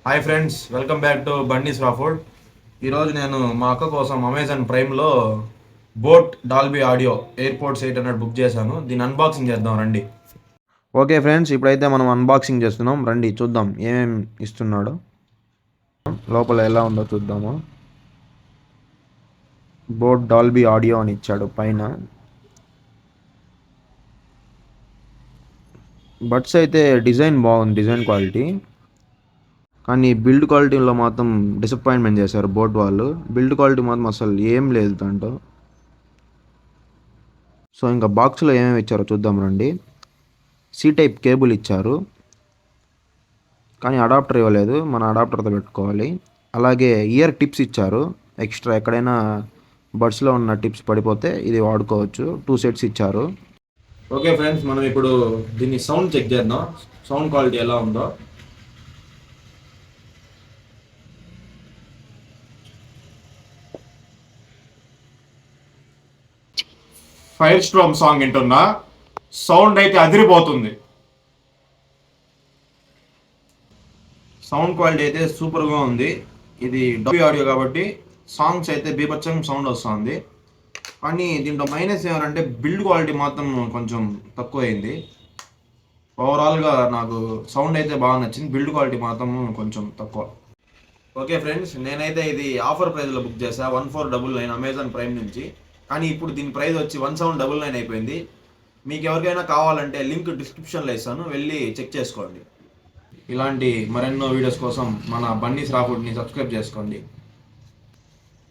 Hi friends, welcome back to బండీస్ రాఫుడ్. ఈరోజు నేను మా అక్క కోసం అమెజాన్ ప్రైమ్లో boat Dolby audio airports 800 book చేశాను. దీన్ని అన్బాక్సింగ్ చేద్దాం రండి. ఓకే ఫ్రెండ్స్, ఇప్పుడైతే మనం అన్బాక్సింగ్ చేస్తున్నాం. రండి చూద్దాం ఏమేమి ఇస్తున్నాడో, లోపల ఎలా ఉందో చూద్దాము. బోట్ డాల్బీ ఆడియో అని ఇచ్చాడు పైన. బడ్స్ అయితే డిజైన్ బాగుంది, డిజైన్ క్వాలిటీ. కానీ బిల్డ్ క్వాలిటీలో మాత్రం డిసప్పాయింట్మెంట్ చేశారు బోట్ వాళ్ళు. బిల్డ్ క్వాలిటీ మాత్రం అసలు ఏం లేదు దాంట్లో. సో ఇంకా బాక్స్లో ఏమేమి ఇచ్చారో చూద్దాం రండి. సి టైప్ కేబుల్ ఇచ్చారు, కానీ అడాప్టర్ ఇవ్వలేదు. మన అడాప్టర్తో పెట్టుకోవాలి. అలాగే ఇయర్ టిప్స్ ఇచ్చారు ఎక్స్ట్రా, ఎక్కడైనా బడ్స్లో ఉన్న టిప్స్ పడిపోతే ఇది వాడుకోవచ్చు. 2 సెట్స్ ఇచ్చారు. ఓకే ఫ్రెండ్స్, మనం ఇప్పుడు దీన్ని సౌండ్ చెక్ చేద్దాం, సౌండ్ క్వాలిటీ ఎలా ఉందో. ఫైర్ స్ట్రామ్ సాంగ్ వింటున్నా, సౌండ్ అయితే అదిరిపోతుంది. సౌండ్ క్వాలిటీ అయితే సూపర్గా ఉంది. ఇది డాల్బీ ఆడియో కాబట్టి సాంగ్స్ అయితే బీభత్సంగా సౌండ్ వస్తుంది. కానీ దీంట్లో మైనస్ ఏమంటే బిల్డ్ క్వాలిటీ మాత్రం కొంచెం తక్కువ అయింది. ఓవరాల్గా నాకు సౌండ్ అయితే బాగా నచ్చింది, బిల్డ్ క్వాలిటీ మాత్రం కొంచెం తక్కువ. ఓకే ఫ్రెండ్స్, నేనైతే ఇది ఆఫర్ ప్రైస్లో బుక్ చేశా, 1499 అమెజాన్ ప్రైమ్ నుంచి. కానీ ఇప్పుడు దీని ప్రైస్ వచ్చి 1799 అయిపోయింది. మీకు ఎవరికైనా కావాలంటే లింక్ డిస్క్రిప్షన్లో ఇస్తాను, వెళ్ళి చెక్ చేసుకోండి. ఇలాంటి మరెన్నో వీడియోస్ కోసం మన బండీస్ రాఫుడ్ని సబ్స్క్రైబ్ చేసుకోండి.